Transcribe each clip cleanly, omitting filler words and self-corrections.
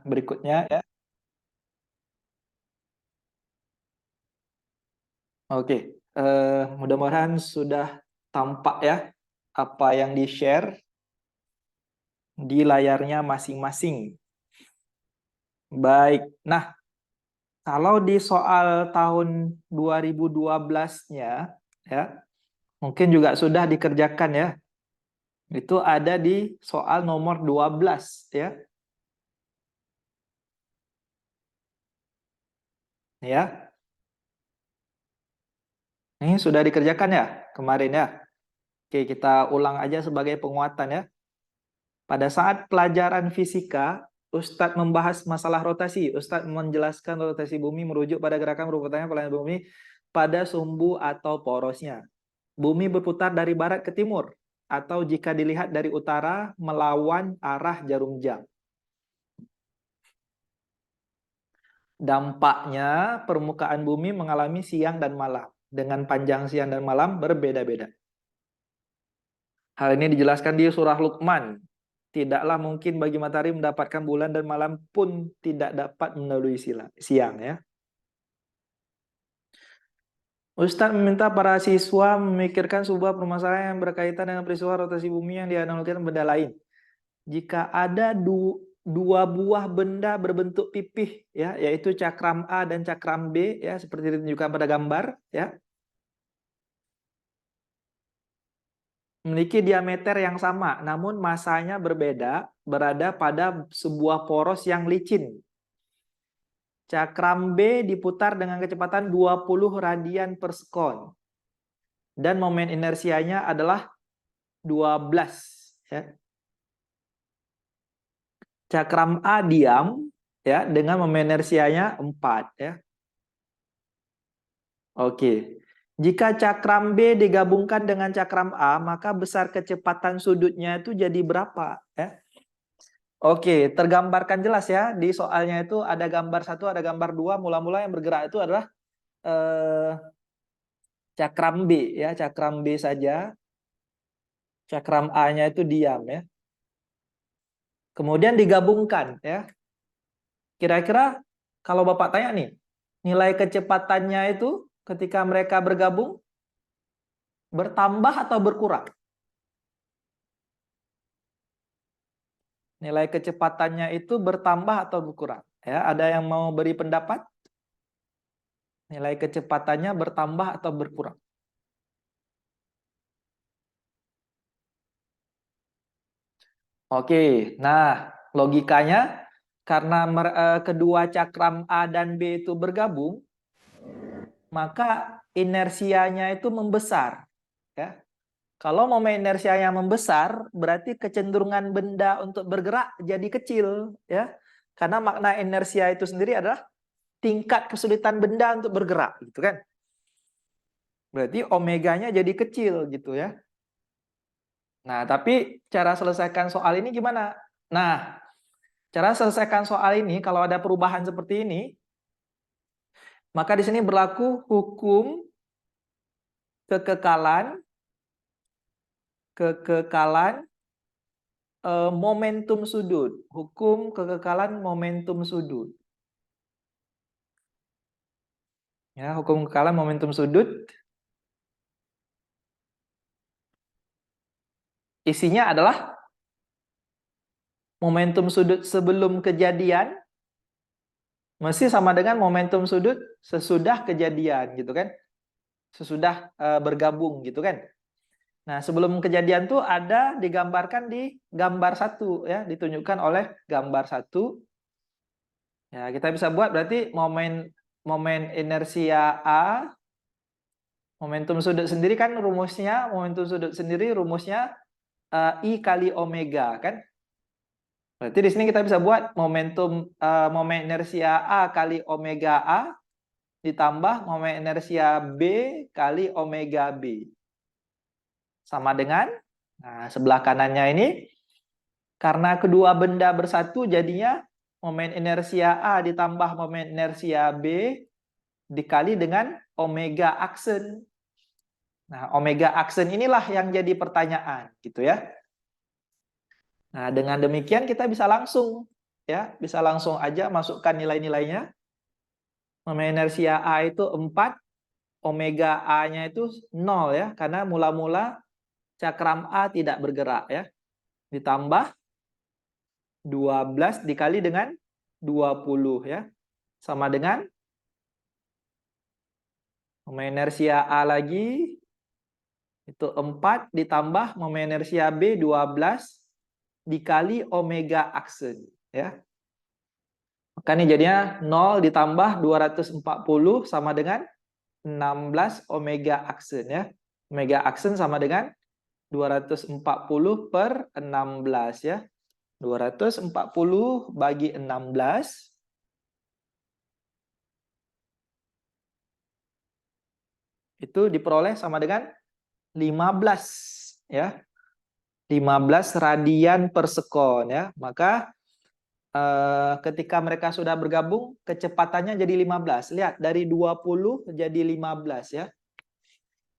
berikutnya ya. Oke, mudah-mudahan sudah tampak ya apa yang di-share di layarnya masing-masing. Baik. Nah, kalau di soal tahun 2012-nya ya, mungkin juga sudah dikerjakan ya. Itu ada di soal nomor 12 ya. Ya. Ini sudah dikerjakan ya kemarin ya. Oke, kita ulang aja sebagai penguatan ya. Pada saat pelajaran fisika, Ustadz membahas masalah rotasi. Ustadz menjelaskan rotasi bumi merujuk pada gerakan berputarnya planet bumi pada sumbu atau porosnya. Bumi berputar dari barat ke timur, atau jika dilihat dari utara, melawan arah jarum jam. Dampaknya, permukaan bumi mengalami siang dan malam, dengan panjang siang dan malam berbeda-beda. Hal ini dijelaskan di surah Luqman. Tidaklah mungkin bagi matahari mendapatkan bulan dan malam pun tidak dapat melalui siang ya. Ustadz meminta para siswa memikirkan sebuah permasalahan yang berkaitan dengan peristiwa rotasi bumi yang dianalogikan benda lain. Jika ada dua buah benda berbentuk pipih ya, yaitu cakram A dan cakram B ya, seperti ditunjukkan pada gambar ya. Memiliki diameter yang sama, namun masanya berbeda, berada pada sebuah poros yang licin. Cakram B diputar dengan kecepatan 20 radian per sekon. Dan momen inersianya adalah 12. Ya. Cakram A diam ya, dengan momen inersianya 4. Ya. Oke. Jika cakram B digabungkan dengan cakram A, maka besar kecepatan sudutnya itu jadi berapa? Ya? Oke, tergambarkan jelas ya. Di soalnya itu ada gambar 1, ada gambar 2. Mula-mula yang bergerak itu adalah cakram B. Ya, cakram B saja. Cakram A-nya itu diam ya. Kemudian digabungkan ya. Kira-kira kalau Bapak tanya nih, nilai kecepatannya itu ketika mereka bergabung bertambah atau berkurang? Nilai kecepatannya itu bertambah atau berkurang? Ya, ada yang mau beri pendapat? Nilai kecepatannya bertambah atau berkurang? Oke, nah logikanya karena kedua cakram A dan B itu bergabung, maka inersianya itu membesar. Ya. Kalau momen inersianya membesar, berarti kecenderungan benda untuk bergerak jadi kecil, ya. Karena makna inersia itu sendiri adalah tingkat kesulitan benda untuk bergerak, gitu kan? Berarti omeganya jadi kecil, gitu ya. Nah, tapi cara selesaikan soal ini gimana? Nah, cara selesaikan soal ini kalau ada perubahan seperti ini, maka di sini berlaku hukum kekekalan momentum sudut, hukum kekekalan momentum sudut. Ya, hukum kekekalan momentum sudut. Isinya adalah momentum sudut sebelum kejadian mesti sama dengan momentum sudut sesudah kejadian, gitu kan? Sesudah bergabung, gitu kan? Nah, sebelum kejadian tuh ada digambarkan di gambar 1 ya, ditunjukkan oleh gambar 1. Ya, kita bisa buat berarti momen inersia A, momentum sudut sendiri kan rumusnya, momentum sudut sendiri rumusnya I kali omega kan? Berarti di sini kita bisa buat momen inersia A kali omega A ditambah momen inersia B kali omega B. Sama dengan, nah sebelah kanannya ini, karena kedua benda bersatu jadinya momen inersia A ditambah momen inersia B dikali dengan omega aksen. Nah, omega aksen inilah yang jadi pertanyaan, gitu ya. Nah, dengan demikian kita bisa langsung ya, bisa langsung aja masukkan nilai-nilainya. Momen inersia A itu 4, omega A-nya itu 0 ya, karena mula-mula cakram A tidak bergerak ya. Ditambah 12 dikali dengan 20 ya. Sama dengan momen inersia A lagi itu 4 ditambah momen inersia B 12 dikali omega aksen ya. Makanya jadinya 0 ditambah 240 sama dengan 16 omega aksen ya. Omega aksen sama dengan 240 per 16 ya. 240 bagi 16 itu diperoleh sama dengan 15 ya. 15 radian per sekon ya. Maka ketika mereka sudah bergabung kecepatannya jadi 15. Lihat dari 20 jadi 15 ya.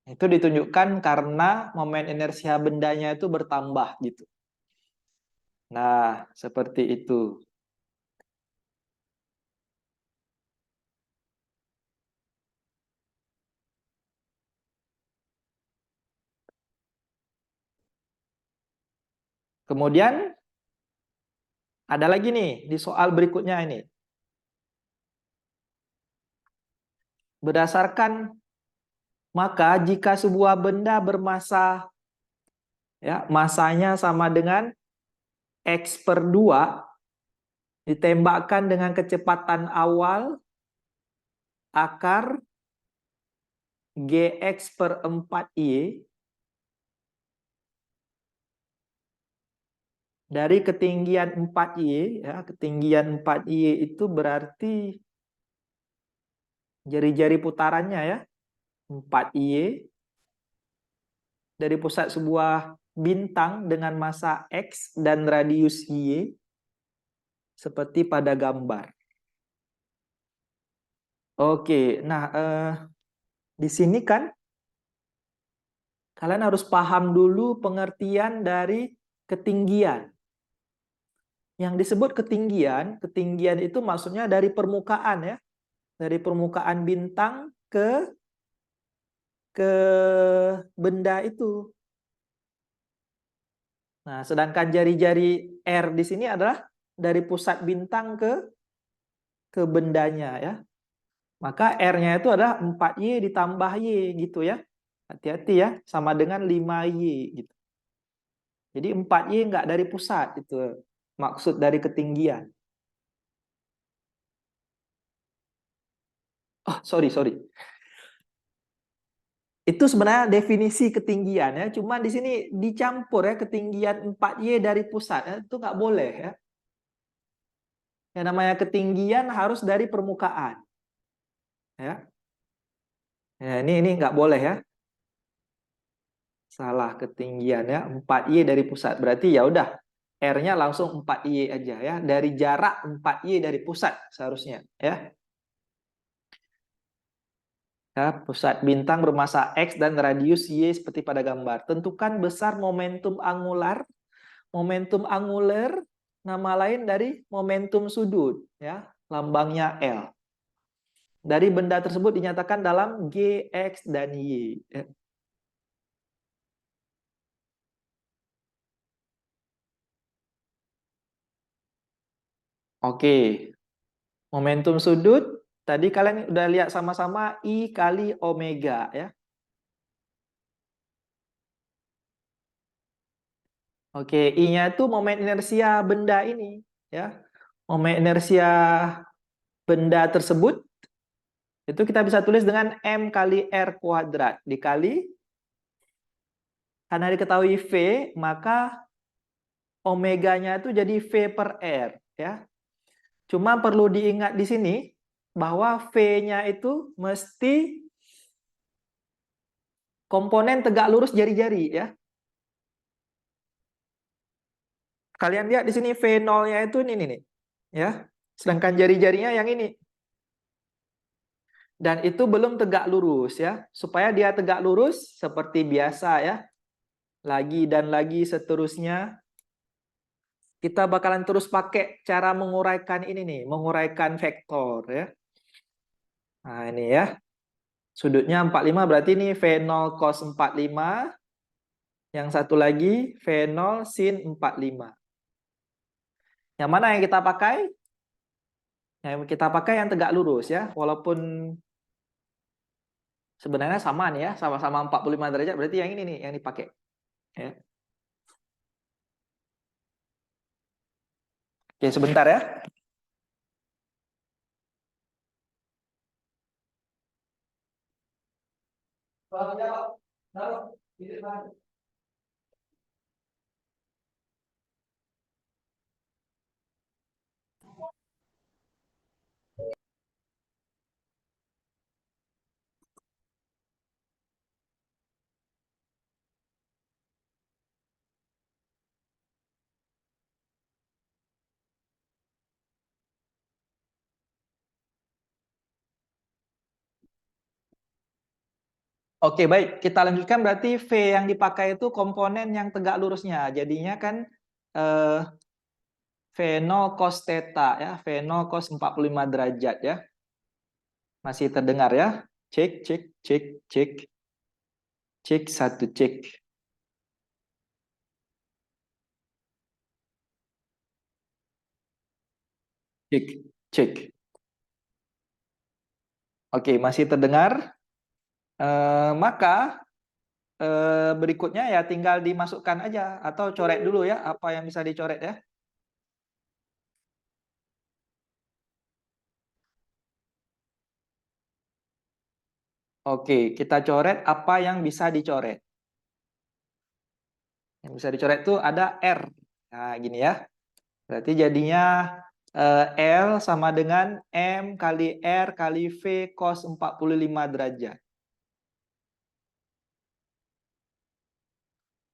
Itu ditunjukkan karena momen inersia bendanya itu bertambah gitu. Nah, seperti itu. Kemudian ada lagi nih di soal berikutnya ini. Berdasarkan maka jika sebuah benda bermassa ya, masanya sama dengan X per 2 ditembakkan dengan kecepatan awal akar Gx per 4Y dari ketinggian 4Y ya, ketinggian 4Y itu berarti jari-jari putarannya ya, 4Y dari pusat sebuah bintang dengan massa X dan radius Y seperti pada gambar. Oke, nah di sini kan kalian harus paham dulu pengertian dari ketinggian. Yang disebut ketinggian, ketinggian itu maksudnya dari permukaan ya. Dari permukaan bintang ke benda itu. Nah, sedangkan jari-jari R di sini adalah dari pusat bintang ke bendanya ya. Maka R-nya itu adalah 4Y ditambah Y gitu ya. Hati-hati ya, sama dengan 5Y gitu. Jadi 4Y enggak dari pusat itu maksud dari ketinggian. Oh, sorry. Itu sebenarnya definisi ketinggian ya, cuma di sini dicampur ya ketinggian 4Y dari pusat ya, itu nggak boleh ya. Yang namanya ketinggian harus dari permukaan. Ya. Ya, ini nggak boleh ya. Salah ketinggian ya, 4Y dari pusat. Berarti ya udah R-nya langsung 4Y aja ya, dari jarak 4Y dari pusat seharusnya ya. Ya, pusat bintang bermassa X dan radius Y seperti pada gambar. Tentukan besar momentum angular. Momentum angular nama lain dari momentum sudut ya, lambangnya L. Dari benda tersebut dinyatakan dalam G, X dan Y. Oke. Momentum sudut tadi kalian udah lihat sama-sama I kali omega ya. Oke, I-nya itu momen inersia benda ini ya. Momen inersia benda tersebut itu kita bisa tulis dengan M kali R kuadrat dikali, karena diketahui V maka omeganya itu jadi V per R ya. Cuma perlu diingat di sini bahwa V-nya itu mesti komponen tegak lurus jari-jari ya. Kalian lihat di sini V0-nya itu ini nih. Ya. Sedangkan jari-jarinya yang ini. Dan itu belum tegak lurus ya. Supaya dia tegak lurus seperti biasa ya. Lagi dan lagi seterusnya. kita bakalan terus pakai cara menguraikan ini nih, menguraikan vektor ya. Nah, ini ya. Sudutnya 45 berarti ini V0 cos 45. Yang satu lagi V0 sin 45. Yang mana yang kita pakai? Yang kita pakai yang tegak lurus ya. Walaupun sebenarnya sama nih ya, sama-sama 45 derajat, berarti yang ini nih yang dipakai. Ya. Oke, sebentar ya. Oke, baik. Kita lanjutkan berarti V yang dipakai itu komponen yang tegak lurusnya. Jadinya kan eh, V0 cos theta ya, V0 cos 45 derajat ya. Masih terdengar ya? Cek, cek, cek, cek. Cek satu cek. Cek, cek. Oke, masih terdengar. Maka berikutnya ya tinggal dimasukkan aja atau coret dulu ya apa yang bisa dicoret ya. Oke, kita coret apa yang bisa dicoret. Yang bisa dicoret itu ada R. Nah, gini ya. Berarti jadinya L sama dengan M kali R kali V cos 45 derajat.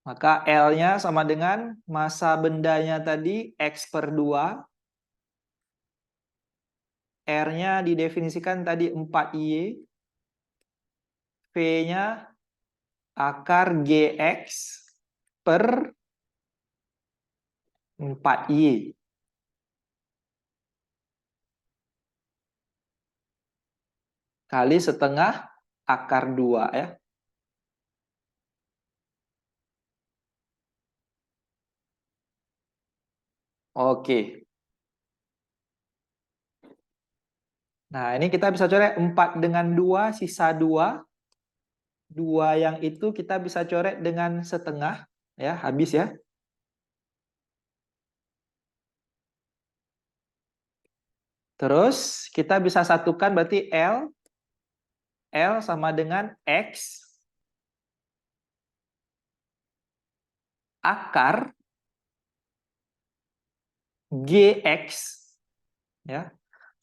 Maka L-nya sama dengan massa bendanya tadi X per 2. R-nya didefinisikan tadi 4Y. V-nya akar GX per 4Y. Kali setengah akar 2 ya. Oke. Nah, ini kita bisa coret 4 dengan 2 sisa 2. 2 yang itu kita bisa coret dengan setengah ya, habis ya. Terus kita bisa satukan berarti L sama dengan X akar GX ya.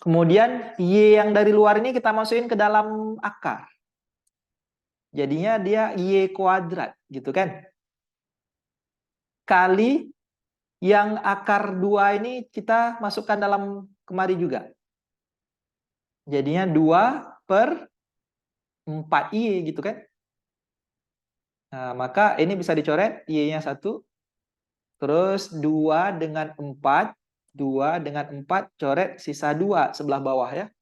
Kemudian Y yang dari luar ini kita masukin ke dalam akar. Jadinya dia Y kuadrat gitu kan. Kali yang akar 2 ini kita masukkan dalam kemari juga. Jadinya 2 per 4Y gitu kan. Nah, maka ini bisa dicoret Y-nya 1. Terus 2 dengan 4. 2 dengan 4 coret sisa 2 sebelah bawah ya.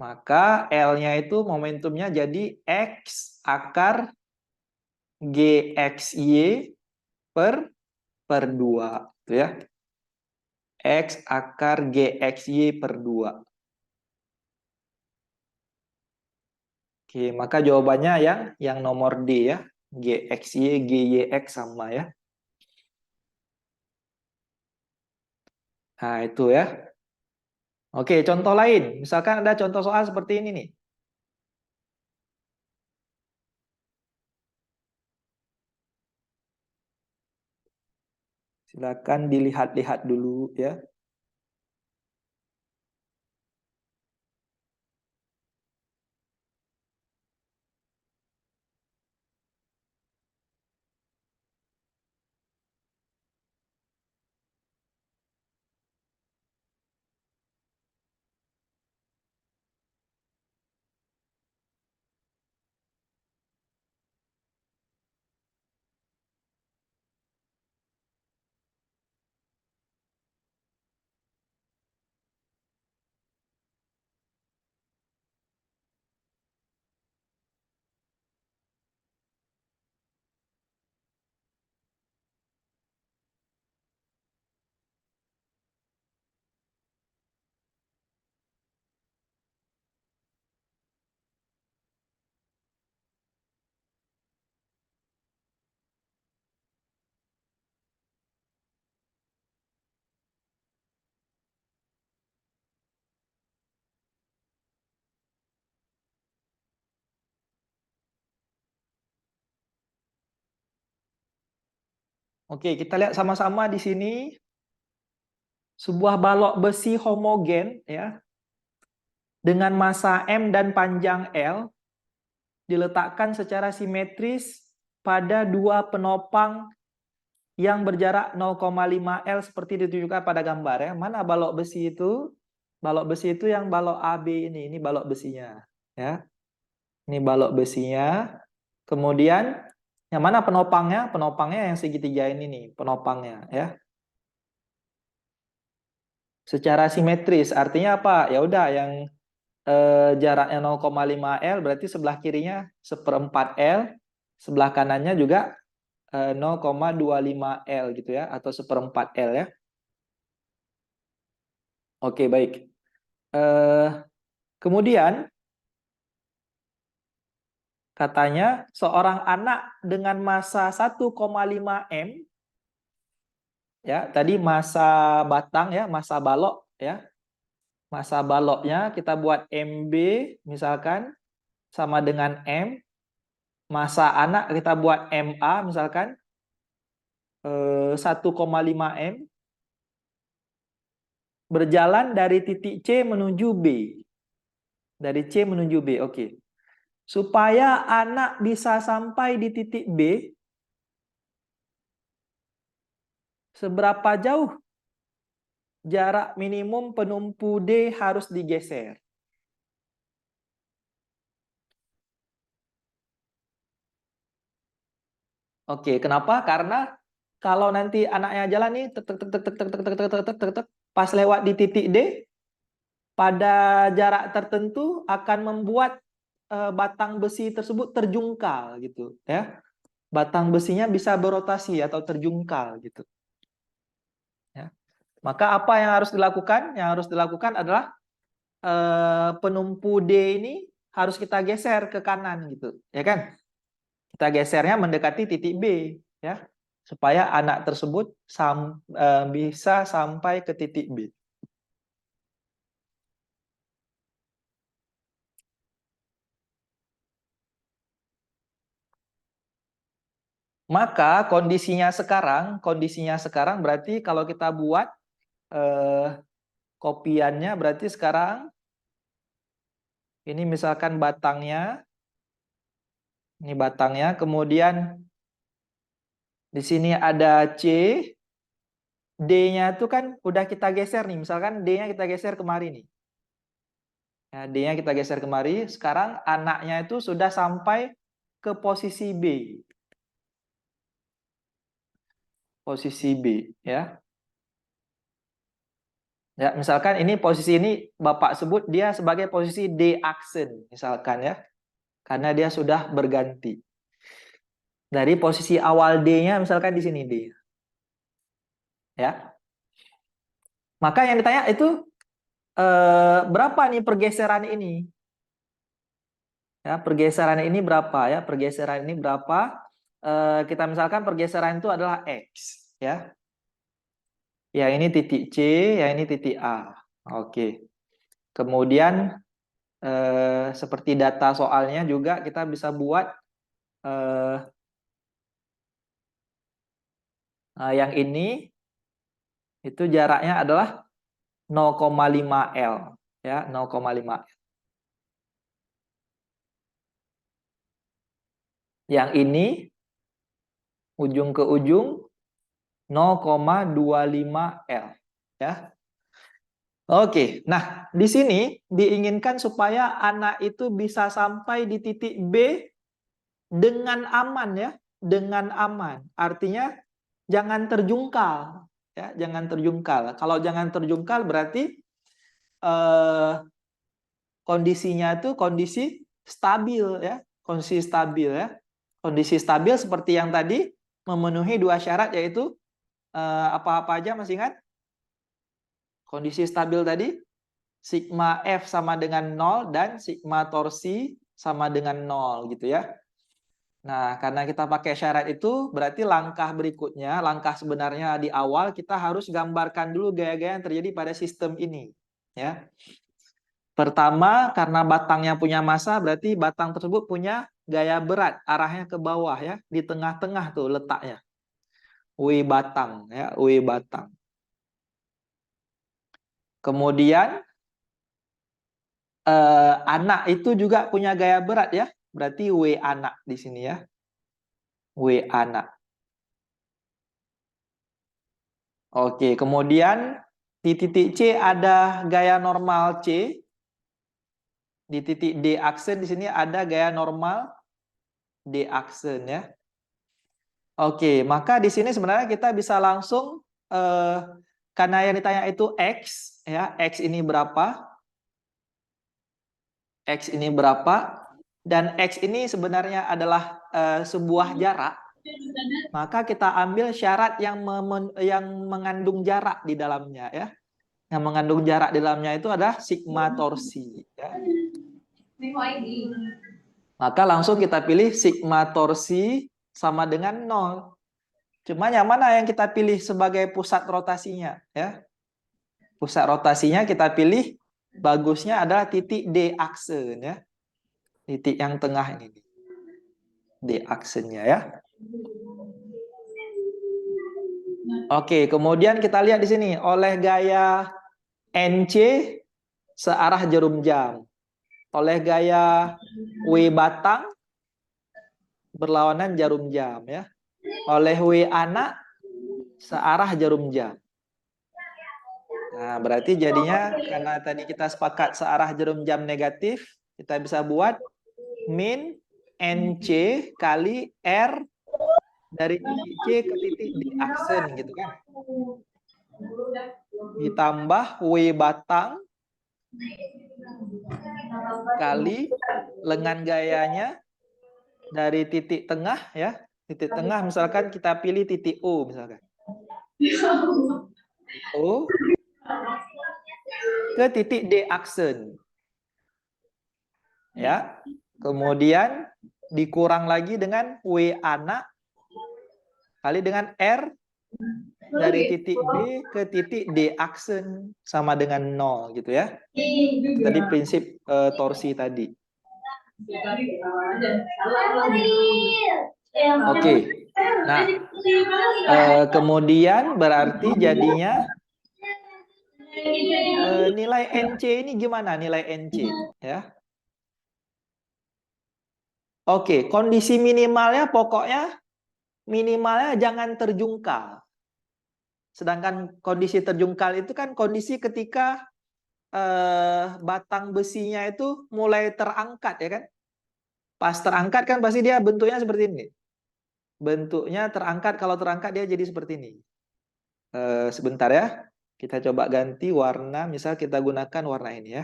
Maka L-nya itu momentumnya jadi X akar GXY per 2. Gitu ya. X akar GXY per 2. Oke, maka jawabannya yang nomor D ya. GXY, GYX sama ya. Nah, itu ya. Oke, contoh lain. Misalkan ada contoh soal seperti ini nih. Silakan dilihat-lihat dulu ya. Oke, kita lihat sama-sama di sini. Sebuah balok besi homogen ya dengan massa M dan panjang L diletakkan secara simetris pada dua penopang yang berjarak 0,5 L seperti ditunjukkan pada gambar ya. Mana balok besi itu? Balok besi itu yang balok AB ini balok besinya ya. Ini balok besinya. Kemudian yang mana penopangnya? Penopangnya yang segitiga ini nih, penopangnya ya. Secara simetris artinya apa? Ya udah yang jaraknya 0,5 L berarti sebelah kirinya 1/4 L, sebelah kanannya juga 0,25 L gitu ya, atau 1/4 L ya. Oke, baik. Kemudian katanya seorang anak dengan massa 1,5 M ya, tadi massa batang ya, massa balok ya. Massa baloknya kita buat MB misalkan sama dengan M. Massa anak kita buat MA misalkan 1,5 M. Berjalan dari titik C menuju B. Dari C menuju B, oke. Supaya anak bisa sampai di titik B, seberapa jauh jarak minimum penumpu D harus digeser? Oke, kenapa? Karena kalau nanti anaknya jalan nih, pas lewat di titik D, pada jarak tertentu akan membuat batang besi tersebut terjungkal gitu, ya. Batang besinya bisa berotasi atau terjungkal gitu. Ya. Maka apa yang harus dilakukan? Yang harus dilakukan adalah penumpu D ini harus kita geser ke kanan gitu, ya kan? Kita gesernya mendekati titik B, ya, supaya anak tersebut bisa sampai ke titik B. Maka kondisinya sekarang berarti kalau kita buat kopiannya berarti sekarang ini misalkan batangnya, ini batangnya, kemudian di sini ada C, D-nya itu kan udah kita geser nih, misalkan D-nya kita geser kemari nih. Ya, D-nya kita geser kemari, sekarang anaknya itu sudah sampai ke posisi B. Posisi B, ya. Ya, misalkan ini posisi ini Bapak sebut dia sebagai posisi D aksen, misalkan ya. Karena dia sudah berganti. Dari posisi awal D-nya misalkan di sini D. Ya. Maka yang ditanya itu berapa nih pergeseran ini? Ya, pergeseran ini berapa ya? Pergeseran ini berapa? Kita misalkan pergeseran itu adalah X, ya. Ya, ini titik C, ya ini titik A. Oke. Kemudian seperti data soalnya juga kita bisa buat yang ini itu jaraknya adalah 0,5 L, ya, 0,5 L. Yang ini ujung ke ujung 0,25 L, ya. Oke, nah di sini diinginkan supaya anak itu bisa sampai di titik B dengan aman ya, dengan aman. Artinya jangan terjungkal, ya, jangan terjungkal. Kalau jangan terjungkal berarti kondisinya itu kondisi stabil ya, kondisi stabil ya. Kondisi stabil seperti yang tadi memenuhi dua syarat yaitu apa-apa aja masih ingat? Kondisi stabil tadi sigma F sama dengan 0 dan sigma torsi sama dengan 0 gitu ya. Nah, karena kita pakai syarat itu, berarti langkah berikutnya, langkah sebenarnya di awal kita harus gambarkan dulu gaya-gaya yang terjadi pada sistem ini. Ya. Pertama, karena batangnya punya massa, berarti batang tersebut punya gaya berat, arahnya ke bawah ya, di tengah-tengah tuh letaknya. W batang ya, W batang. Kemudian anak itu juga punya gaya berat ya. Berarti W anak di sini ya. W anak. Oke, kemudian di titik C ada gaya normal C. Di titik D aksen di sini ada gaya normal D aksen ya. Oke, maka di sini sebenarnya kita bisa langsung karena yang ditanya itu X ya, X ini berapa? X ini berapa? Dan X ini sebenarnya adalah sebuah jarak. Maka kita ambil syarat yang mengandung jarak di dalamnya ya. Yang mengandung jarak di dalamnya itu adalah sigma torsi ya. Maka langsung kita pilih sigma torsi sama dengan 0. Cuma yang mana yang kita pilih sebagai pusat rotasinya ya? Pusat rotasinya kita pilih bagusnya adalah titik D aksen ya. Titik yang tengah ini. D aksennya ya. Oke, kemudian kita lihat di sini oleh gaya NC searah jarum jam. Oleh gaya W batang berlawanan jarum jam ya. Oleh W anak searah jarum jam. Nah, berarti jadinya karena tadi kita sepakat searah jarum jam negatif, kita bisa buat min NC kali R dari titik C ke titik D aksen gitu kan. Ditambah W batang kali lengan gayanya dari titik tengah ya. Titik tengah misalkan kita pilih titik O misalkan. O ke titik D aksen. Ya. Kemudian dikurang lagi dengan W anak kali dengan R dari titik B ke titik D aksen sama dengan 0 gitu ya. Tadi prinsip torsi tadi. Oke. Nah, kemudian berarti jadinya nilai NC ini gimana nilai NC ya? Oke, kondisi minimalnya pokoknya minimalnya jangan terjungkal. Sedangkan kondisi terjungkal itu kan kondisi ketika batang besinya itu mulai terangkat ya kan? Pas terangkat kan pasti dia bentuknya seperti ini. Bentuknya terangkat, kalau terangkat dia jadi seperti ini. Sebentar ya. Kita coba ganti warna, misal kita gunakan warna ini ya.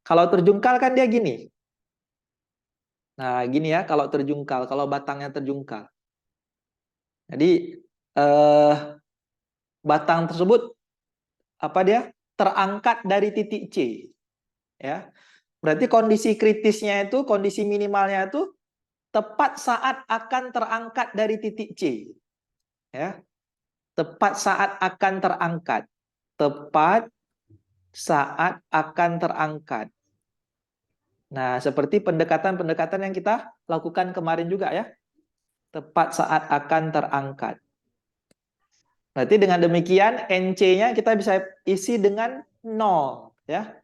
Kalau terjungkal kan dia gini. Nah, gini ya kalau terjungkal, kalau batangnya terjungkal. Jadi batang tersebut apa dia? Terangkat dari titik C. Ya. Berarti kondisi kritisnya itu, kondisi minimalnya itu tepat saat akan terangkat dari titik C. Ya. Tepat saat akan terangkat. Tepat saat akan terangkat. Nah, seperti pendekatan-pendekatan yang kita lakukan kemarin juga ya. Tepat saat akan terangkat. Berarti dengan demikian NC-nya kita bisa isi dengan 0 ya.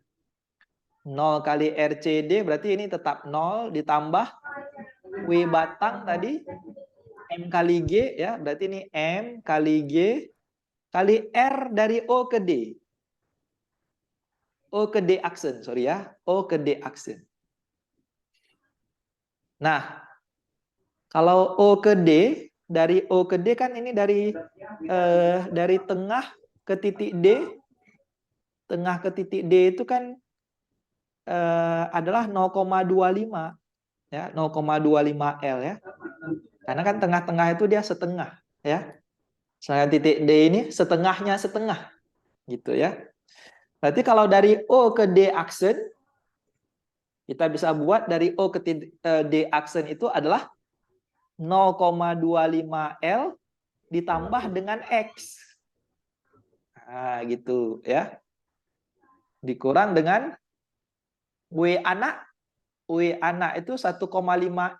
0 kali RCD berarti ini tetap 0 ditambah W batang tadi M kali G ya. Berarti ini M kali G kali R dari O ke D. O ke D aksen, sorry ya. O ke D aksen. Nah, kalau O ke D, dari O ke D kan ini dari tengah ke titik D. Tengah ke titik D itu kan adalah 0,25 ya, 0,25 L ya. Karena kan tengah-tengah itu dia setengah ya. Sedangkan titik D ini setengahnya setengah gitu ya. Berarti kalau dari O ke D aksen kita bisa buat dari O ke D aksen itu adalah 0,25 L ditambah dengan X. Nah, gitu ya. Dikurang dengan W anak. W anak itu 1,5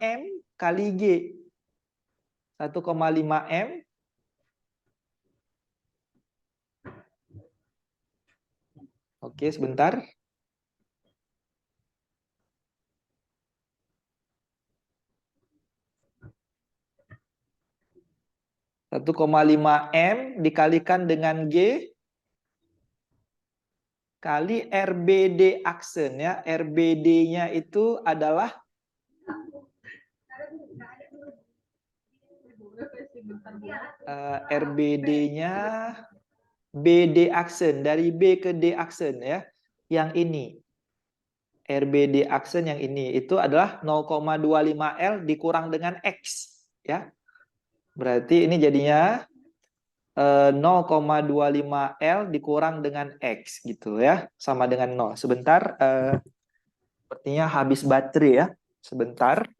M kali G. 1,5 M Oke, sebentar. 1,5 M dikalikan dengan G kali RBD aksen ya. RBD-nya itu adalah RBD-nya BD aksen, dari B ke D aksen ya. Yang ini. RBD aksen yang ini itu adalah 0,25 L dikurang dengan X ya. Berarti ini jadinya 0,25 L dikurang dengan X gitu ya, sama dengan 0. Sebentar, sepertinya habis baterai ya. Sebentar.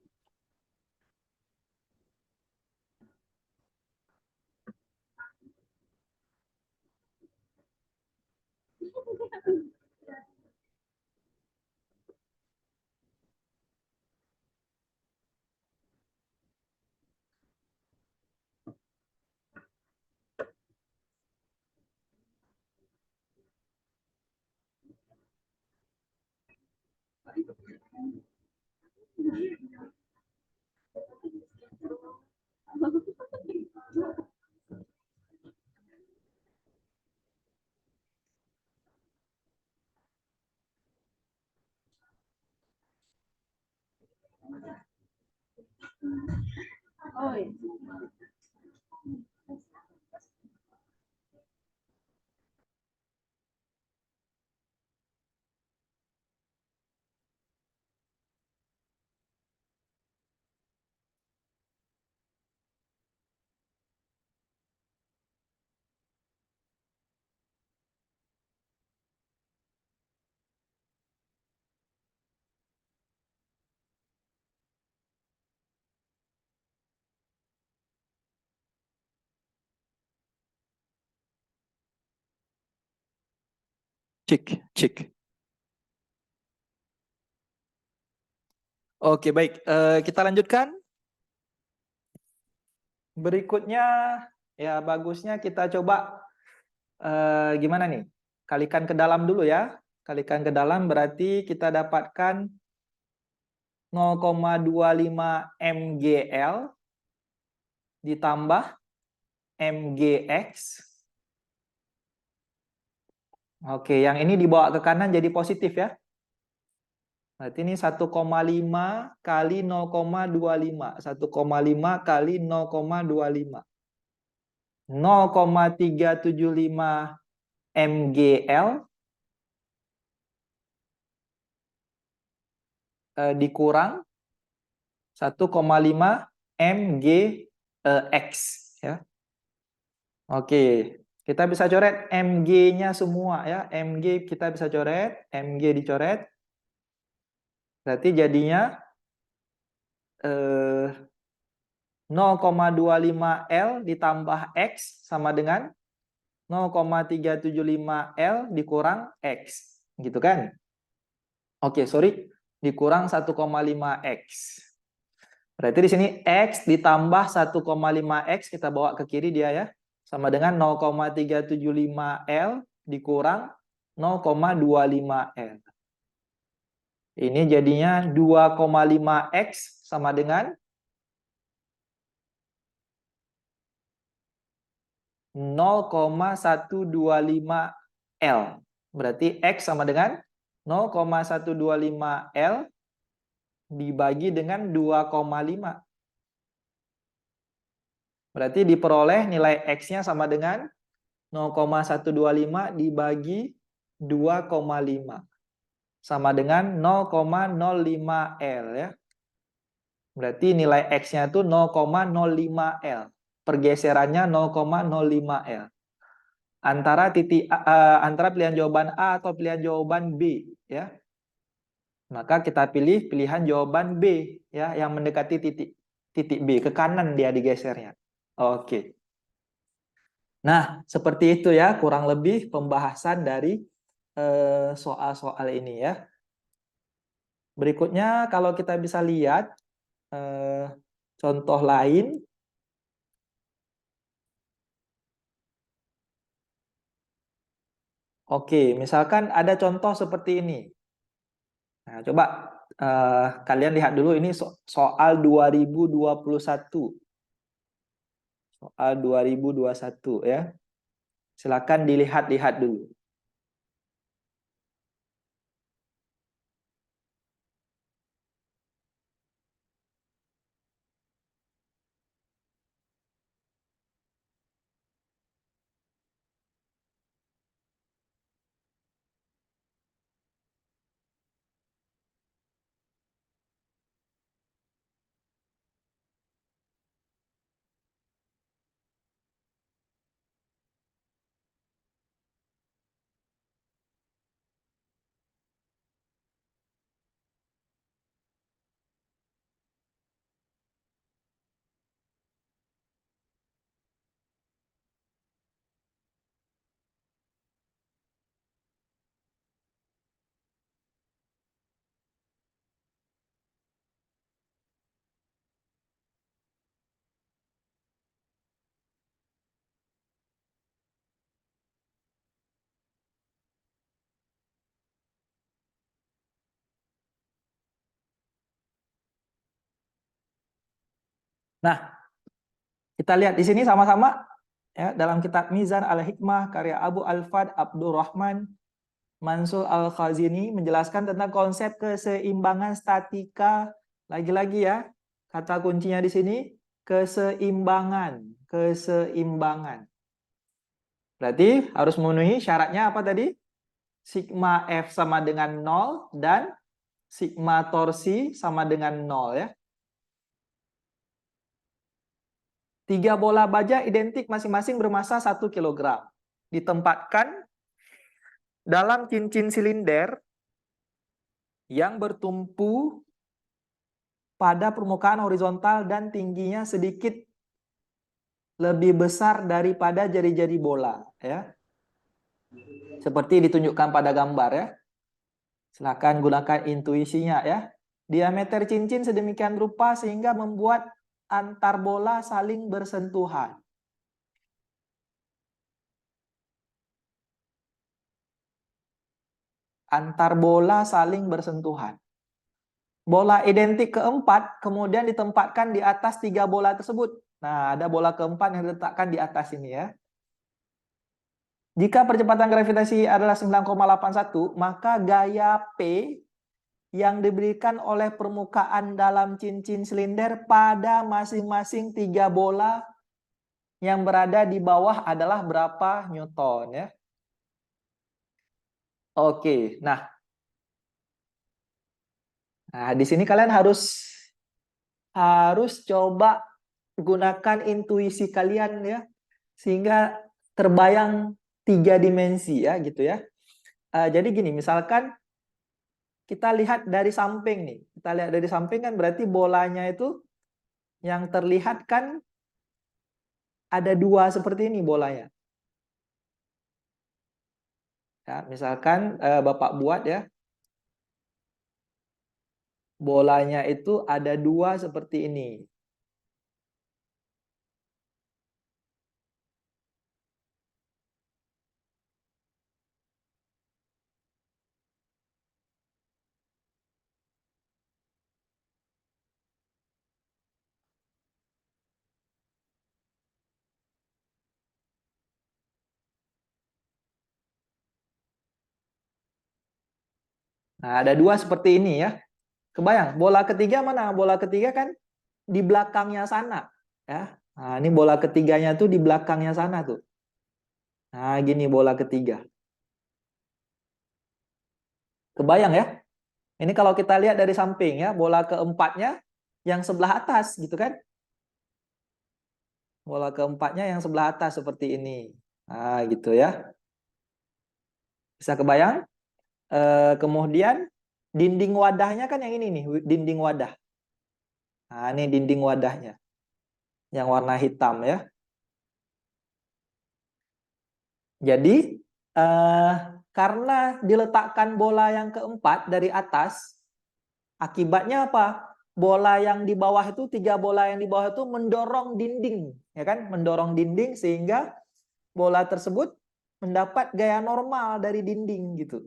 Cek, cek. Oke, baik. Kita lanjutkan. Berikutnya, ya bagusnya kita coba gimana nih? Kalikan ke dalam dulu ya. Kalikan ke dalam berarti kita dapatkan 0,25 mgl ditambah mgx. Oke, yang ini dibawa ke kanan jadi positif ya. Berarti ini 1,5 kali 0,25. 1,5 kali 0,25. 0,375 mgl dikurang 1,5 mgx ya. Oke, kita bisa coret mg-nya semua ya. Mg kita bisa coret, mg dicoret. Berarti jadinya 0,25 L ditambah X sama dengan 0,375 L dikurang X. Gitu kan? Oke, sorry. Dikurang 1,5 X. Berarti di sini X ditambah 1,5 X kita bawa ke kiri dia ya. Sama dengan 0,375 L dikurang 0,25 L. Ini jadinya 2,5 X sama dengan 0,125 L. Berarti X sama dengan 0,125 L dibagi dengan 2,5. Berarti diperoleh nilai X-nya sama dengan 0,125 dibagi 2,5. Sama dengan 0,05 L ya. Berarti nilai X-nya itu 0,05 L. Pergeserannya 0,05 L. Antara antara pilihan jawaban A atau pilihan jawaban B ya. Maka kita pilih pilihan jawaban B ya, yang mendekati titik B, ke kanan dia digesernya. Oke. Nah, seperti itu ya kurang lebih pembahasan dari soal-soal ini ya. Berikutnya kalau kita bisa lihat contoh lain. Oke, misalkan ada contoh seperti ini. Nah, coba kalian lihat dulu ini soal 2021. Soal 2021 ya. Silakan dilihat-lihat dulu. Nah, kita lihat di sini sama-sama ya, dalam kitab Mizan al-Hikmah karya Abu Al-Fad Abdurrahman Mansur Al-Khazini menjelaskan tentang konsep keseimbangan statika. Lagi-lagi ya, kata kuncinya di sini keseimbangan, keseimbangan. Berarti harus memenuhi syaratnya apa tadi? Sigma F sama dengan 0 dan sigma torsi sama dengan 0 ya. 3 bola baja identik masing-masing bermasa 1 kg. Ditempatkan dalam cincin silinder yang bertumpu pada permukaan horizontal dan tingginya sedikit lebih besar daripada jari-jari bola ya. Seperti ditunjukkan pada gambar ya. Silakan gunakan intuisinya ya. Diameter cincin sedemikian rupa sehingga membuat antar bola saling bersentuhan. Antar bola saling bersentuhan. Bola identik keempat kemudian ditempatkan di atas 3 bola tersebut. Nah, ada bola keempat yang diletakkan di atas ini ya. Jika percepatan gravitasi adalah 9,81, maka gaya P yang diberikan oleh permukaan dalam cincin silinder pada masing-masing 3 bola yang berada di bawah adalah berapa Newton ya. Oke, nah di sini kalian harus coba gunakan intuisi kalian ya, sehingga terbayang 3 dimensi ya gitu ya. Jadi gini, misalkan kita lihat dari samping nih. Kita lihat dari samping kan berarti bolanya itu yang terlihat kan ada 2 seperti ini bolanya. Ya, misalkan Bapak buat ya. Bolanya itu ada 2 seperti ini. Nah, ada 2 seperti ini ya. Kebayang, bola ketiga mana? Bola ketiga kan di belakangnya sana. Ya. Nah, ini bola ketiganya tuh di belakangnya sana tuh. Nah, gini bola ketiga. Kebayang ya? Ini kalau kita lihat dari samping ya, bola keempatnya yang sebelah atas gitu kan. Bola keempatnya yang sebelah atas seperti ini. Nah, gitu ya. Bisa kebayang? Kemudian dinding wadahnya kan yang ini nih, dinding wadah. Nah, ini dinding wadahnya. Yang warna hitam ya. Jadi, karena diletakkan bola yang keempat dari atas, akibatnya apa? Bola yang di bawah itu, 3 bola yang di bawah itu mendorong dinding, ya kan? Mendorong dinding sehingga bola tersebut mendapat gaya normal dari dinding gitu.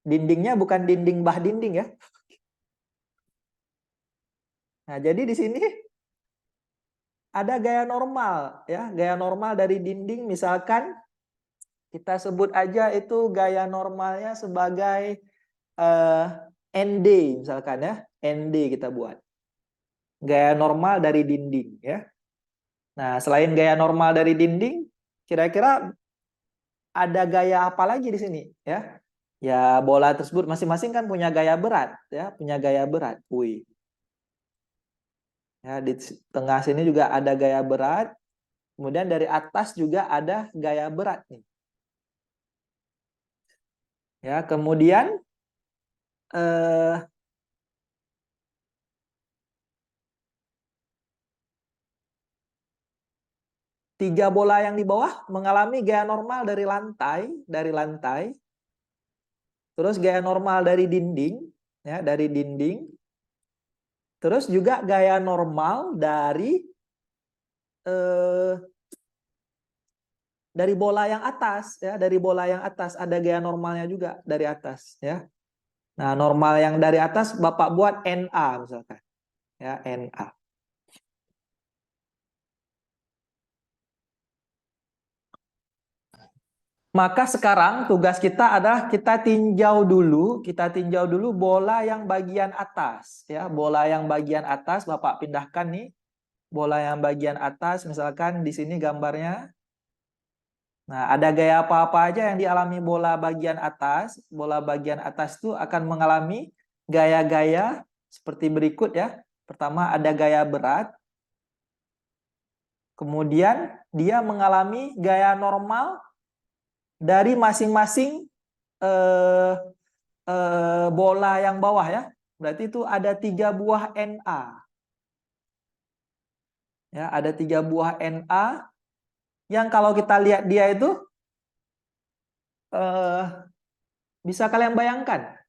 Dindingnya bukan dinding bah dinding ya. Nah, jadi di sini ada gaya normal ya, gaya normal dari dinding misalkan kita sebut aja itu gaya normalnya sebagai ND misalkan ya, ND kita buat. Gaya normal dari dinding ya. Nah, selain gaya normal dari dinding, kira-kira ada gaya apa lagi di sini ya? Ya, bola tersebut masing-masing kan punya gaya berat ya, punya gaya berat. Wih. Ya, di tengah sini juga ada gaya berat. Kemudian dari atas juga ada gaya berat nih. Ya, kemudian tiga bola yang di bawah mengalami gaya normal dari lantai, terus gaya normal dari dinding, ya, dari dinding, terus juga gaya normal eh, dari bola yang atas, ya, dari bola yang atas ada gaya normalnya juga dari atas, ya. Nah, normal yang dari atas Bapak buat NA misalkan, ya, NA. Maka sekarang tugas kita adalah kita tinjau dulu bola yang bagian atas, ya, bola yang bagian atas Bapak pindahkan nih, bola yang bagian atas misalkan di sini gambarnya. Nah, ada gaya apa-apa aja yang dialami bola bagian atas? Bola bagian atas itu akan mengalami gaya-gaya seperti berikut ya. Pertama ada gaya berat, kemudian dia mengalami gaya normal dari masing-masing eh, bola yang bawah ya. Berarti itu ada 3 buah NA. Ya, ada 3 buah NA yang kalau kita lihat dia itu eh, bisa kalian bayangkan.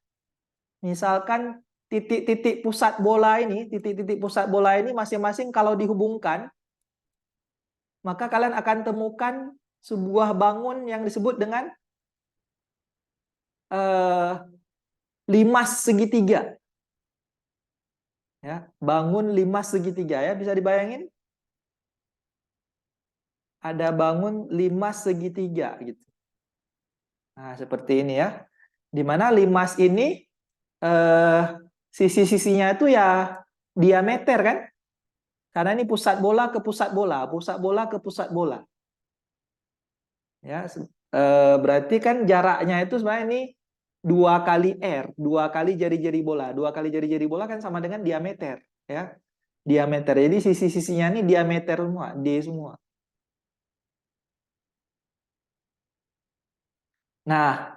Misalkan titik-titik pusat bola ini, titik-titik pusat bola ini masing-masing kalau dihubungkan, maka kalian akan temukan sebuah bangun yang disebut dengan eh, limas segitiga. Ya, bangun limas segitiga ya, bisa dibayangin? Ada bangun limas segitiga gitu. Nah, seperti ini ya. Di mana limas ini sisi-sisinya itu ya diameter kan? Karena ini pusat bola ke pusat bola, pusat bola ke pusat bola. Ya, berarti kan jaraknya itu sebenarnya ini 2 kali R, 2 kali jari-jari bola. 2 kali jari-jari bola kan sama dengan diameter, ya. Diameter. Jadi sisi-sisinya ini diameter semua, D semua. Nah,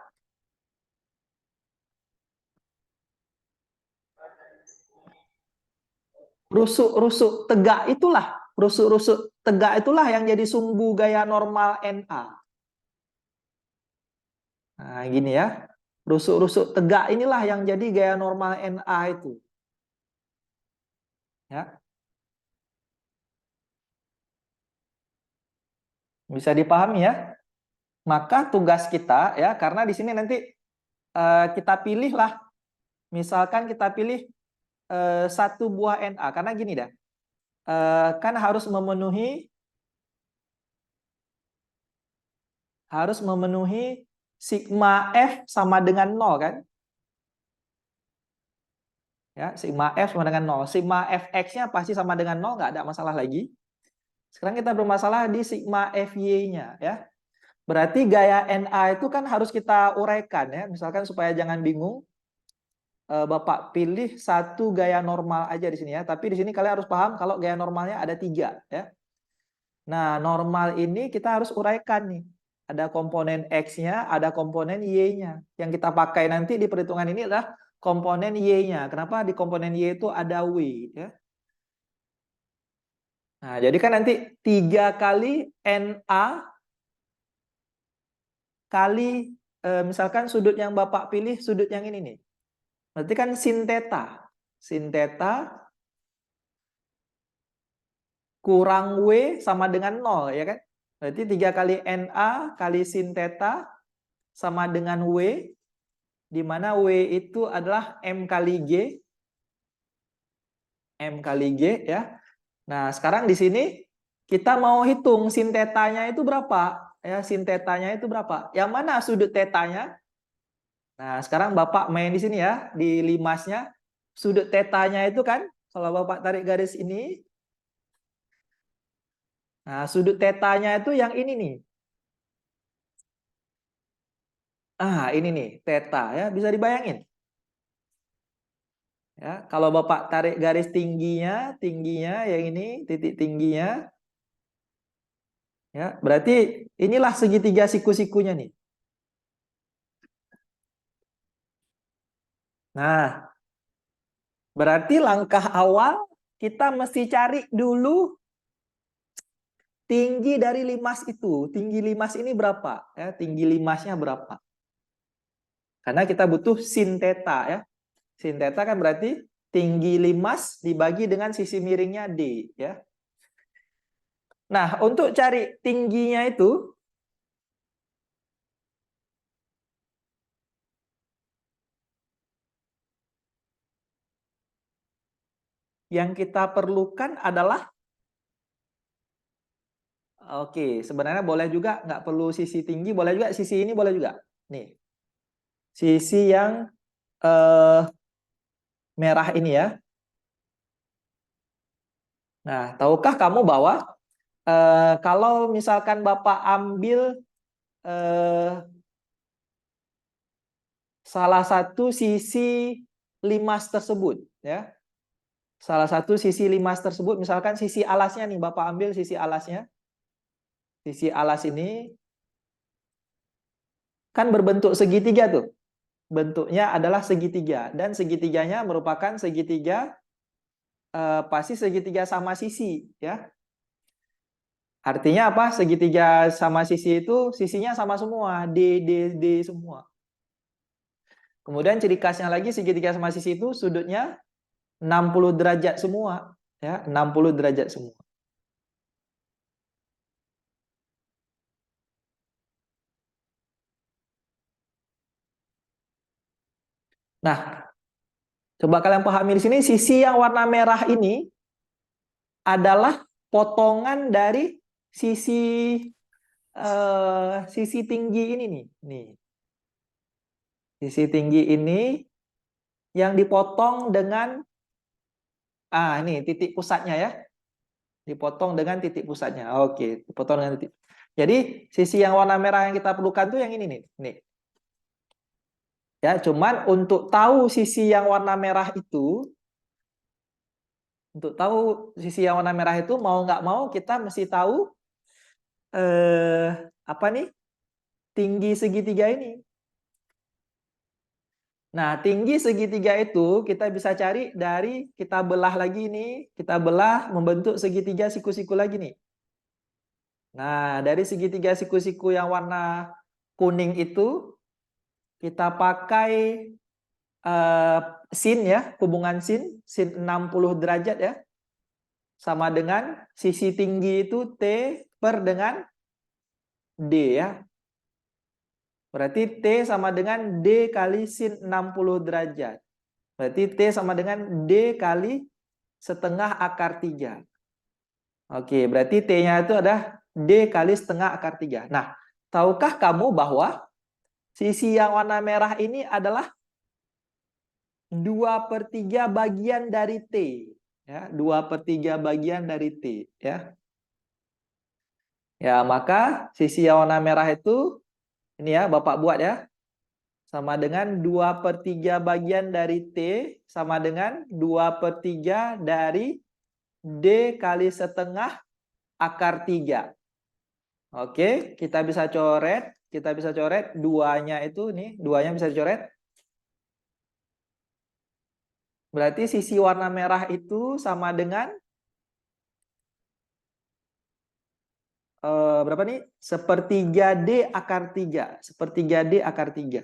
rusuk-rusuk tegak itulah, rusuk-rusuk tegak itulah yang jadi sumbu gaya normal NA. Nah, gini ya. Rusuk-rusuk tegak inilah yang jadi gaya normal NA itu. Ya, bisa dipahami ya. Maka tugas kita ya, karena di sini nanti kita pilihlah, misalkan kita pilih 1 buah NA, karena gini dah, kan harus memenuhi sigma F sama dengan 0 kan? Ya, sigma F sama dengan 0. Sigma Fx-nya pasti sama dengan 0, nggak ada masalah lagi. Sekarang kita bermasalah di sigma Fy-nya ya. Berarti gaya NA itu kan harus kita uraikan ya. Misalkan supaya jangan bingung, Bapak pilih 1 gaya normal aja di sini ya. Tapi di sini kalian harus paham kalau gaya normalnya ada 3 ya. Nah, normal ini kita harus uraikan nih. Ada komponen X-nya, ada komponen Y-nya. Yang kita pakai nanti di perhitungan ini adalah komponen Y-nya. Kenapa di komponen Y itu ada W ya? Nah, jadi kan nanti 3 kali NA kali misalkan sudut yang Bapak pilih sudut yang ini nih. Berarti kan sin theta. Sin theta kurang W sama dengan 0 ya kan? Berarti 3 kali NA kali sin theta sama dengan W, di mana W itu adalah M kali G. M kali G ya. Nah, sekarang di sini kita mau hitung sin tetanya itu berapa? Ya, sin tetanya itu berapa? Yang mana sudut tetanya? Nah, sekarang Bapak main di sini ya, di limasnya. Sudut tetanya itu kan, kalau Bapak tarik garis ini, nah sudut tetanya itu yang ini nih. Ah, ini nih, teta ya, bisa dibayangin. Ya, kalau Bapak tarik garis tingginya yang ini, titik tingginya, ya, berarti inilah segitiga siku-sikunya nih. Nah, berarti langkah awal kita mesti cari dulu tinggi dari limas itu. Tinggi limas ini berapa? Ya, tinggi limasnya berapa? Karena kita butuh sin theta ya. Sin theta kan berarti tinggi limas dibagi dengan sisi miringnya D ya. Nah, untuk cari tingginya itu yang kita perlukan adalah, oke, sebenarnya boleh juga nggak perlu sisi tinggi, boleh juga sisi ini boleh juga. Nih, sisi yang eh, merah ini ya. Nah, tahukah kamu bahwa kalau misalkan Bapak ambil eh, salah satu sisi limas tersebut, ya, salah satu sisi limas tersebut, misalkan sisi alasnya nih, Bapak ambil sisi alasnya, sisi alas ini kan berbentuk segitiga tuh, bentuknya adalah segitiga dan segitiganya merupakan segitiga pasti segitiga sama sisi, ya. Artinya apa? Segitiga sama sisi itu sisinya sama semua, D semua. Kemudian ciri khasnya lagi segitiga sama sisi itu sudutnya 60 derajat semua, ya, 60 derajat semua. Nah, coba kalian pahami di sini sisi yang warna merah ini adalah potongan dari sisi tinggi ini nih. Nih. Sisi tinggi ini yang dipotong dengan ini titik pusatnya ya. Dipotong dengan titik pusatnya. Oke, dipotong dengan titik. Jadi sisi yang warna merah yang kita perlukan tuh yang ini nih. Nih. Ya, cuman untuk tahu sisi yang warna merah itu, untuk tahu sisi yang warna merah itu mau nggak mau kita mesti tahu apa nih? Tinggi segitiga ini. Nah, tinggi segitiga itu kita bisa cari dari kita belah lagi nih, kita belah membentuk segitiga siku-siku lagi nih. Nah, dari segitiga siku-siku yang warna kuning itu kita pakai sin ya, hubungan sin 60 derajat ya. Sama dengan sisi tinggi itu T per dengan D ya. Berarti T sama dengan D kali sin 60 derajat. Berarti T sama dengan D kali setengah akar 3. Oke, berarti T-nya itu adalah D kali setengah akar 3. Nah, tahukah kamu bahwa sisi yang warna merah ini adalah 2/3 bagian dari T. Ya, 2/3 bagian dari T. Ya, ya maka sisi yang warna merah itu, ini ya, Bapak buat ya, sama dengan 2/3 bagian dari T, sama dengan 2/3 dari D kali setengah akar 3. Oke, kita bisa coret duanya itu nih, duanya bisa dicoret. Berarti sisi warna merah itu sama dengan berapa nih? Sepertiga D akar 3. Sepertiga D akar 3.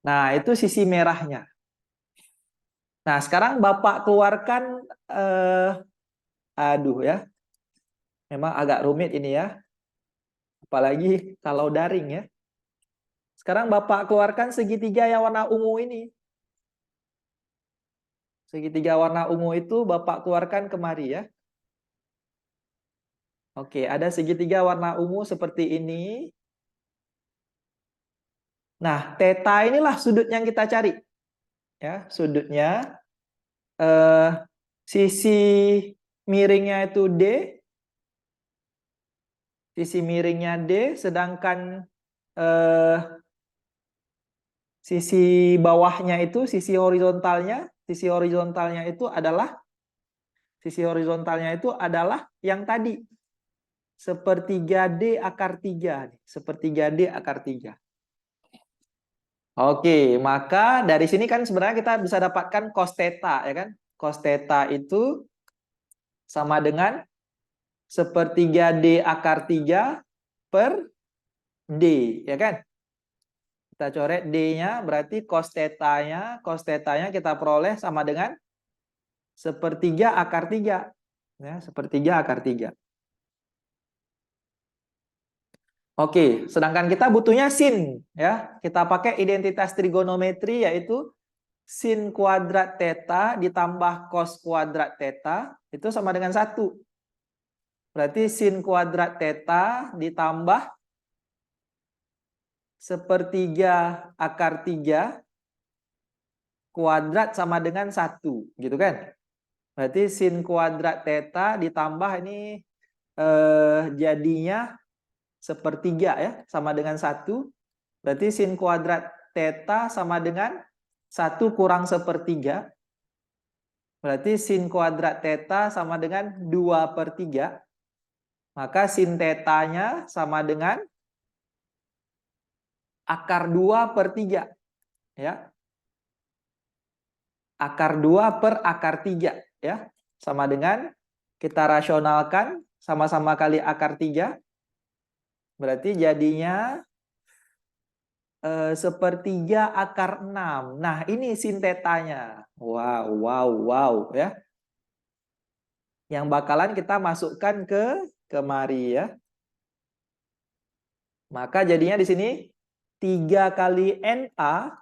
Nah, itu sisi merahnya. Nah, sekarang Bapak keluarkan aduh ya. Memang agak rumit ini ya. Apalagi kalau daring ya. Sekarang Bapak keluarkan segitiga yang warna ungu ini. Segitiga warna ungu itu Bapak keluarkan kemari ya. Oke, ada segitiga warna ungu seperti ini. Nah, theta inilah sudut yang kita cari. Ya, sudutnya sisi miringnya itu D, sisi miringnya D, sedangkan sisi bawahnya itu, sisi horizontalnya itu adalah yang tadi, sepertiga D akar 3. Sepertiga D akar 3. Oke, maka dari sini kan sebenarnya kita bisa dapatkan cos theta, ya kan? Cos theta itu sama dengan sepertiga D akar 3 per D, ya kan? Kita coret D-nya, berarti cos theta-nya kita peroleh sama dengan sepertiga akar 3. Ya, sepertiga akar 3. Oke, sedangkan kita butuhnya sin, ya. Kita pakai identitas trigonometri yaitu sin kuadrat theta ditambah cos kuadrat theta itu sama dengan 1. Berarti sin kuadrat theta ditambah sepertiga akar 3 kuadrat sama dengan 1, gitu kan? Berarti sin kuadrat theta ditambah ini jadinya sepertiga ya, sama dengan 1. Berarti sin kuadrat theta sama dengan 1 kurang sepertiga. Berarti sin kuadrat theta sama dengan 2/3. Maka sin theta-nya sama dengan akar 2/3. Ya. Akar 2 per akar 3. Ya. Sama dengan, kita rasionalkan, sama-sama kali akar 3. Berarti jadinya sepertiga akar 6. Nah, ini sin tetanya. Wow, ya. Yang bakalan kita masukkan ke kemari ya. Maka jadinya di sini 3 kali NA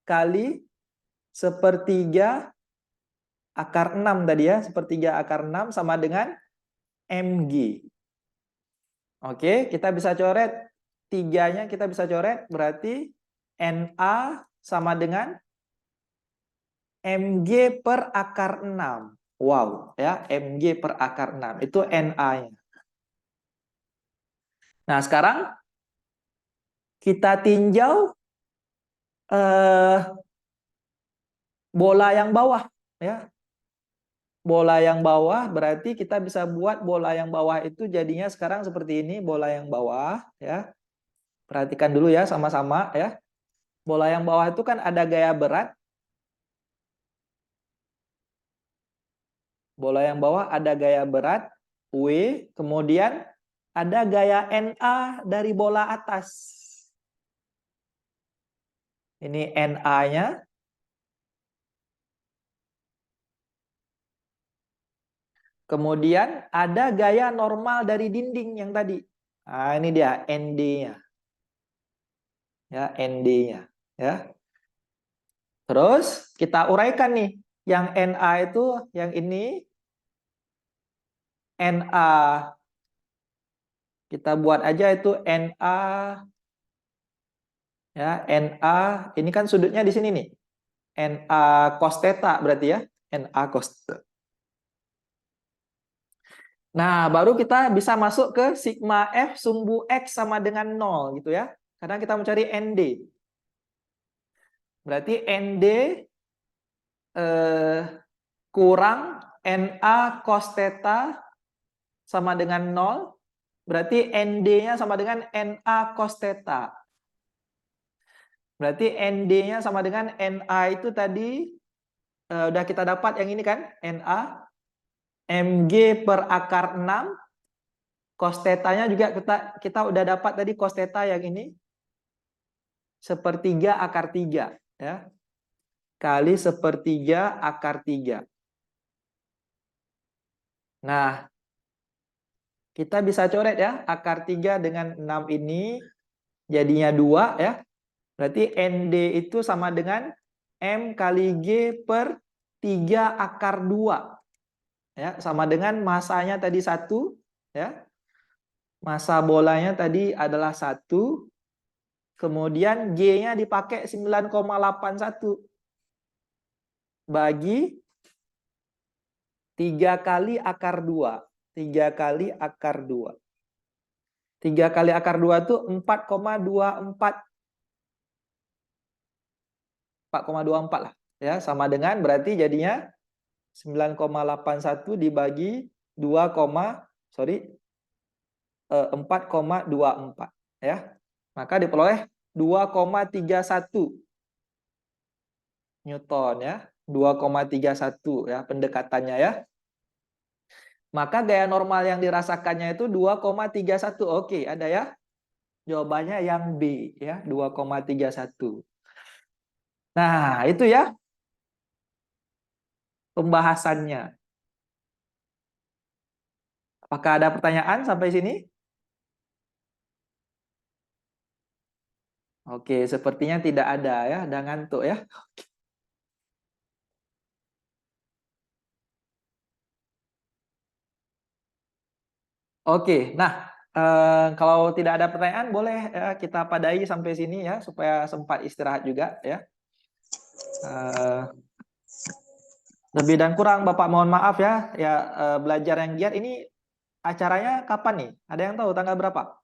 kali sepertiga akar 6 tadi ya. Sepertiga akar 6 sama dengan MG. Oke, kita bisa coret 3-nya, kita bisa coret, berarti NA sama dengan MG per akar 6. Wow, ya, MG per akar 6. Itu NA-nya. Nah, sekarang kita tinjau bola yang bawah, ya. Bola yang bawah berarti kita bisa buat bola yang bawah itu jadinya sekarang seperti ini, bola yang bawah, ya. Perhatikan dulu ya sama-sama ya. Bola yang bawah itu kan ada gaya berat. Bola yang bawah ada gaya berat W, kemudian ada gaya NA dari bola atas. Ini NA-nya. Kemudian ada gaya normal dari dinding yang tadi. Nah, ini dia ND-nya. Ya, ND-nya, ya. Terus kita uraikan nih, yang NA itu yang ini NA, kita buat aja itu NA, ya, NA ini kan sudutnya di sini nih. NA cos theta berarti ya, NA cos theta. Nah, baru kita bisa masuk ke sigma F sumbu X sama dengan 0 gitu ya. Karena kita mencari ND. Berarti ND kurang NA cos theta sama dengan 0. Berarti ND-nya sama dengan NA cos theta. Berarti ND-nya sama dengan NA itu tadi udah kita dapat yang ini kan, NA MG per akar 6. Cos theta-nya juga kita udah dapat tadi cos theta yang ini sepertiga akar 3 ya. Kali sepertiga akar 3. Nah, Kita bisa coret ya, akar 3 dengan 6 ini jadinya 2 ya. Berarti ND itu sama dengan M kali G per 3 akar 2. Ya, sama dengan masanya tadi 1 ya. Massa bolanya tadi adalah 1. Kemudian G-nya dipakai 9,81 bagi 3 kali akar 2. 3 kali akar 2. 3 kali akar 2 itu 4,24. 4,24 lah. Ya, sama dengan berarti jadinya 9,81 dibagi 4,24 ya. Maka diperoleh 2,31 Newton ya. 2,31 ya pendekatannya ya. Maka gaya normal yang dirasakannya itu 2,31. Oke, ada ya. Jawabannya yang B ya, 2,31. Nah, itu ya pembahasannya. Apakah ada pertanyaan sampai sini? Oke, sepertinya tidak ada ya, udah ngantuk ya. Oke, nah kalau tidak ada pertanyaan boleh ya, kita padai sampai sini ya supaya sempat istirahat juga ya. Lebih dan kurang Bapak mohon maaf ya, belajar yang giat ini acaranya kapan nih? Ada yang tahu tanggal berapa?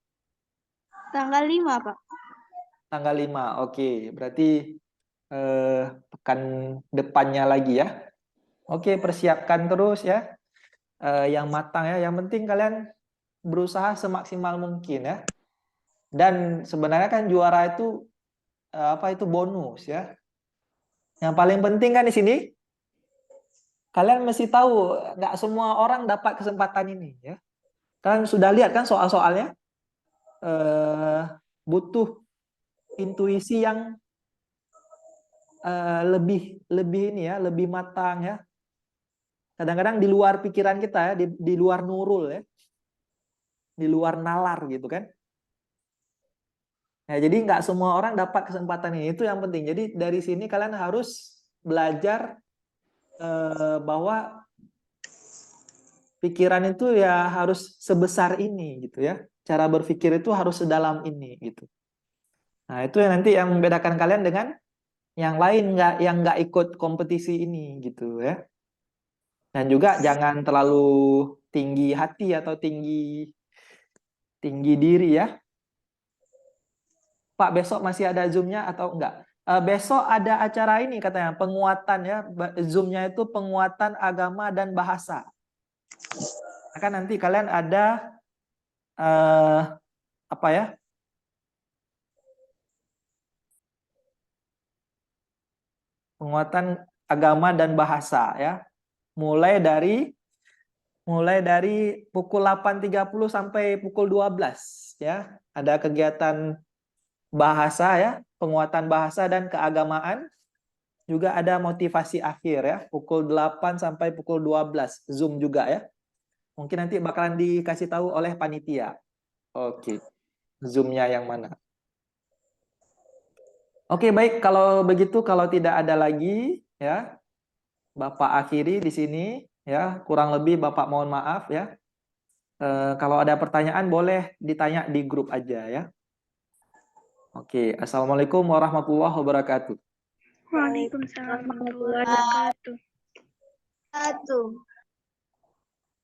Tanggal 5, Pak. Tanggal 5. Oke, berarti pekan depannya lagi ya. Oke, persiapkan terus ya. Yang matang ya. Yang penting kalian berusaha semaksimal mungkin ya. Dan sebenarnya kan juara itu bonus ya. Yang paling penting kan di sini kalian mesti tahu nggak semua orang dapat kesempatan ini ya. Kalian sudah lihat kan soal-soalnya butuh intuisi yang lebih matang ya. Kadang-kadang di luar pikiran kita ya, di luar nurul ya, di luar nalar gitu kan. Nah, jadi nggak semua orang dapat kesempatan ini, itu yang penting. Jadi dari sini kalian harus belajar bahwa pikiran itu ya harus sebesar ini gitu ya. Cara berpikir itu harus sedalam ini gitu. Nah, itu yang nanti yang membedakan kalian dengan yang lain yang nggak ikut kompetisi ini gitu ya. Dan juga jangan terlalu tinggi hati atau tinggi diri ya. Pak, besok masih ada Zoom-nya atau enggak? Besok ada acara ini katanya, penguatan ya. Zoom-nya itu penguatan agama dan bahasa. Akan nanti kalian ada apa ya? Penguatan agama dan bahasa ya. Mulai dari pukul 8.30 sampai pukul 12 ya. Ada kegiatan bahasa ya, penguatan bahasa dan keagamaan. Juga ada motivasi akhir ya, pukul 8 sampai pukul 12 Zoom juga ya. Mungkin nanti bakalan dikasih tahu oleh panitia. Oke, Zoom-nya yang mana? Oke, baik. Kalau begitu, kalau tidak ada lagi ya, Bapak akhiri di sini ya. Kurang lebih Bapak mohon maaf ya. Kalau ada pertanyaan boleh ditanya di grup aja ya. Oke, Assalamualaikum warahmatullahi wabarakatuh. Waalaikumsalam warahmatullahi wabarakatuh.